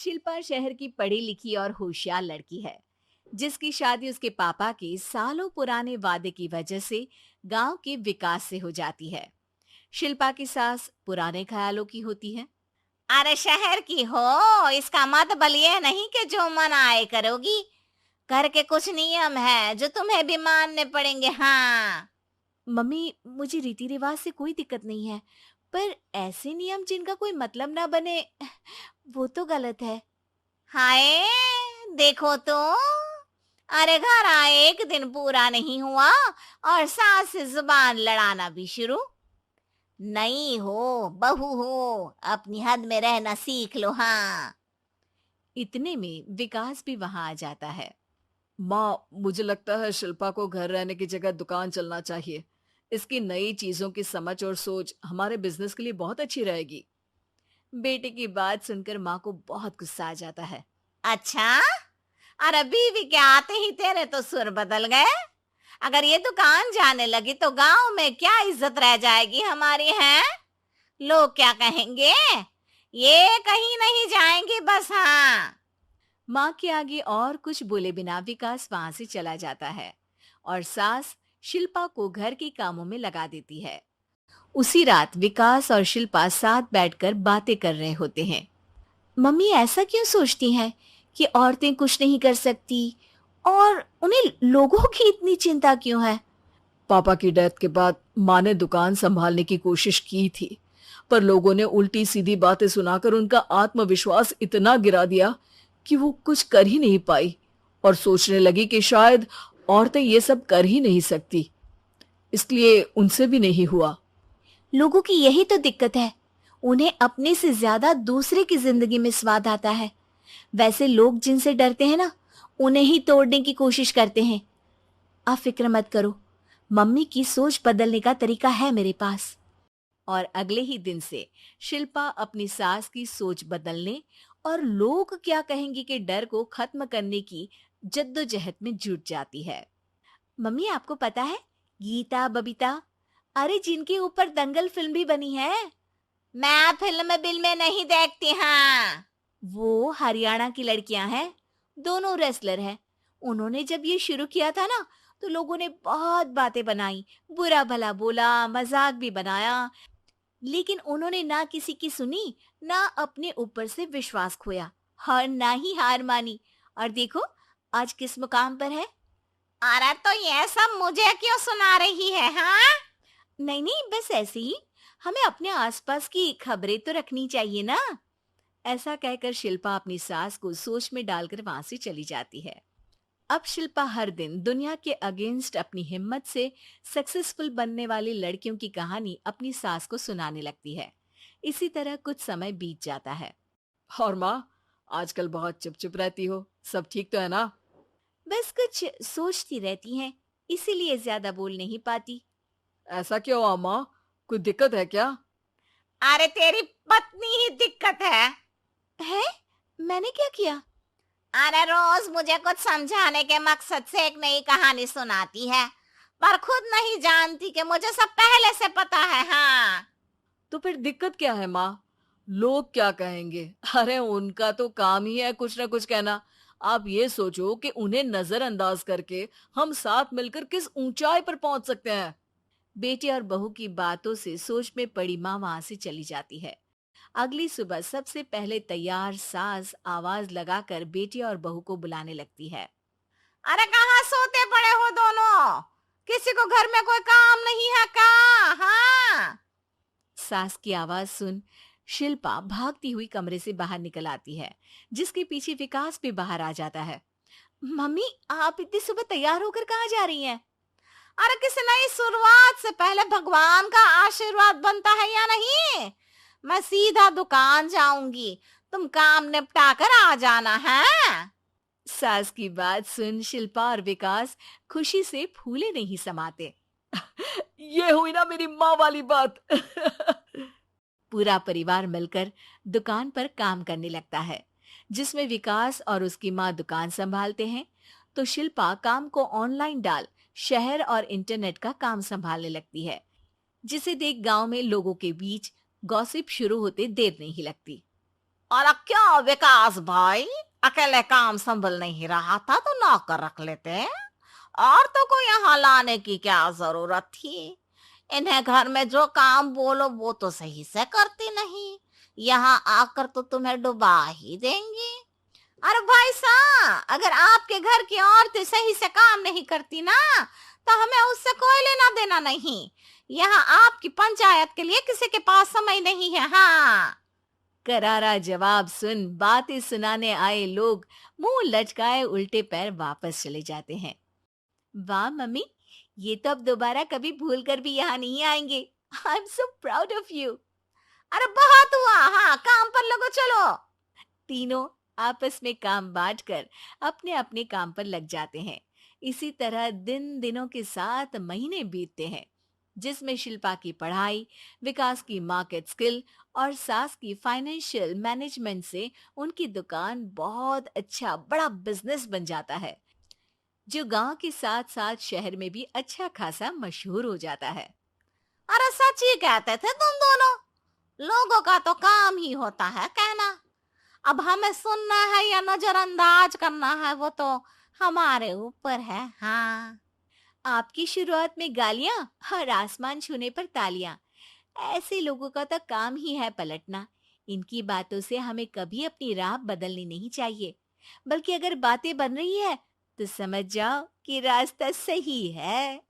शिल्पा शहर की पढ़ी लिखी और होशियार लड़की है, जिसकी शादी उसके पापा के सालों पुराने वादे की वजह से गांव के विकास से हो जाती है। शिल्पा की सास पुराने ख्यालों की होती है। अरे शहर की हो, इसका मतलब ये नहीं कि जो मन आए करोगी। घर के कुछ नियम है जो तुम्हें भी मानने पड़ेंगे। हाँ। मम्मी, मुझे रीति रिवाज से कोई दिक्कत नहीं है, पर ऐसे नियम जिनका कोई मतलब ना बने, वो तो गलत है। हाय, देखो तो। अरे घर आए एक दिन पूरा नहीं हुआ और सास से जुबान लड़ाना भी शुरू। नहीं हो, बहू हो, अपनी हद में रहना सीख लो। हाँ। इतने में विकास भी वहां आ जाता है। माँ, मुझे लगता है शिल्पा को घर रहने की जगह दुकान चलना चाहिए। इसकी नई चीजों की समझ और सोच हमारे बिजनेस के लिए बहुत अच्छी रहेगी। बेटे की बात सुनकर माँ को बहुत गुस्सा आ जाता है। अच्छा, अरे बीवी के आते ही तेरे तो सुर बदल गए। अगर ये दुकान जाने लगी तो गांव में क्या इज्जत रह जाएगी हमारी। है लोग क्या कहेंगे। ये कहीं नहीं जाएंगी बस। हाँ। माँ के आगे और कुछ बोले बिना विकास वहां से चला जाता है और सास शिल्पा को घर के कामों में लगा देती है। उसी रात विकास और शिल्पा साथ बैठकर बातें कर रहे होते हैं। मम्मी ऐसा क्यों सोचती हैं कि औरतें कुछ नहीं कर सकती, और उन्हें लोगों की इतनी चिंता क्यों है? पापा की डेथ के बाद माँ ने दुकान संभालने की कोशिश की थी, पर लोगों ने उल्टी सीधी बातें सुनाकर उनका आत्मविश्वास इतना गिरा दिया कि वो कुछ कर ही नहीं पाई और सोचने लगी कि शायद औरतें ये सब कर ही नहीं सकती। इसलिए उनसे भी नहीं हुआ। लोगों की यही तो दिक्कत है, उन्हें अपने से ज्यादा दूसरे की जिंदगी में स्वाद आता है। वैसे लोग जिनसे डरते हैं ना, उन्हें ही तोड़ने की कोशिश करते हैं। आप फिक्र मत करो, मम्मी की सोच बदलने का तरीका है मेरे पास। और अगले ही दिन से शिल्पा अपनी सास की सोच बदलने और लोग क्या कहेंगे के डर को खत्म करने की जद्दोजहद में जुट जाती है। मम्मी, आपको पता है, गीता बबीता, अरे जिनके ऊपर दंगल फिल्म भी बनी है, मैं फिल्म बिल में नहीं देखती। हाँ। वो हरियाणा की लड़कियां हैं। दोनों रेसलर हैं। उन्होंने जब ये शुरू किया था ना, तो लोगों ने बहुत बातें बनाई, बुरा भला बोला, मजाक भी बनाया, लेकिन उन्होंने ना किसी की सुनी, ना अपने ऊपर से विश्वास खोया और ना ही हार मानी। और देखो आज किस मुकाम पर है। अरे तो ये सब मुझे क्यों सुना रही है। हाँ। नहीं नहीं, बस ऐसे ही, हमें अपने आसपास की खबरें तो रखनी चाहिए ना। ऐसा कहकर शिल्पा अपनी सास को सोच में डालकर वहां से चली जाती है। अब शिल्पा हर दिन दुनिया के अगेंस्ट अपनी हिम्मत से सक्सेसफुल बनने वाली लड़कियों की कहानी अपनी सास को सुनाने लगती है। इसी तरह कुछ समय बीत जाता है। और माँ, आजकल बहुत चुप चुप रहती हो, सब ठीक तो है ना? बस कुछ सोचती रहती हैं, इसीलिए ज्यादा बोल नहीं पाती। ऐसा क्यों हुआ माँ? कोई दिक्कत है क्या? अरे तेरी पत्नी ही दिक्कत है। है? मैंने क्या किया? अरे रोज मुझे कुछ समझाने के मकसद से एक नई कहानी सुनाती है, पर खुद नहीं जानती कि मुझे सब पहले से पता है। हाँ। तो फिर दिक्कत क्या है माँ? लोग क्या कहेंगे? अरे उनका तो काम ही है कुछ ना कुछ कहना। आप ये सोचो कि उन्हें नजरअंदाज करके हम साथ मिलकर किस ऊंचाई पर पहुंच सकते हैं। बेटे और बहू की बातों से सोच में पड़ी माँ वहां से चली जाती है। अगली सुबह सबसे पहले तैयार सास आवाज लगाकर बेटी और बहू को बुलाने लगती है। अरे कहाँ सोते पड़े हो दोनों? किसी को घर में कोई काम नहीं है का? हाँ। सास की आवाज सुन शिल्पा भागती हुई कमरे से बाहर निकल आती है, जिसके पीछे विकास भी बाहर आ जाता है। मम्मी, आप इतनी सुबह तैयार होकर कहाँ जा रही हैं? अरे किसी नई शुरुआत से पहले भगवान का आशीर्वाद बनता है या नहीं? मैं सीधा दुकान जाऊंगी, तुम काम निपटा कर आ जाना है। सास की बात सुन शिल्पा और विकास खुशी से फूले नहीं समाते। ये हुई ना मेरी माँ वाली बात। पूरा परिवार मिलकर दुकान पर काम करने लगता है, जिसमें विकास और उसकी माँ दुकान संभालते हैं, तो शिल्पा काम को ऑनलाइन डाल शहर और इंटरनेट का काम संभालने लगती है, जिसे देख गांव में लोगों के बीच गॉसिप शुरू होते देर नहीं लगती। और क्या विकास भाई, अकेले काम संभल नहीं रहा था तो नौकर रख लेते। औरतों को यहाँ लाने की क्या जरूरत थी? इन्हें घर में जो काम बोलो वो तो सही से करती नहीं, यहाँ आकर तो तुम्हें डुबा ही देंगी। अरे भाई साहब, अगर आपके घर की औरतें सही से काम नहीं करती ना, तो हमें उससे कोई लेना देना नहीं। यहाँ आपकी पंचायत के लिए किसी के पास समय नहीं है। हाँ। करारा जवाब सुन बातें सुनाने आए लोग मुंह लटकाए उल्टे पैर वापस चले जाते हैं। वाह मम्मी, ये तो अब दोबारा कभी भूल कर भी यहाँ नहीं आएंगे। I am so proud of you. अरे बहुत हुआ, हाँ काम पर लगो चलो। तीनों आपस में काम बांटकर अपने अपने काम पर लग जाते हैं। इसी तरह दिनों के साथ महीने बीतते हैं, जिसमें शिल्पा की पढ़ाई, विकास की मार्केट स्किल और सास की फाइनेंशियल मैनेजमेंट से उनकी दुकान बहुत अच्छा बड़ा बिजनेस बन जाता है, जो गांव के साथ साथ शहर में भी अच्छा खासा मशहूर हो जाता है। अरे सच ही कहते थे तुम दोनों, लोगों का तो काम ही होता है कहना। अब हमें सुनना है या नजरअंदाज करना है वो तो हमारे ऊपर है। हाँ। आपकी शुरुआत में गालियां और आसमान छूने पर तालियां, ऐसे लोगों का तो काम ही है पलटना। इनकी बातों से हमें कभी अपनी राह बदलनी नहीं चाहिए, बल्कि अगर बातें बन रही है तो समझ जाओ कि रास्ता सही है।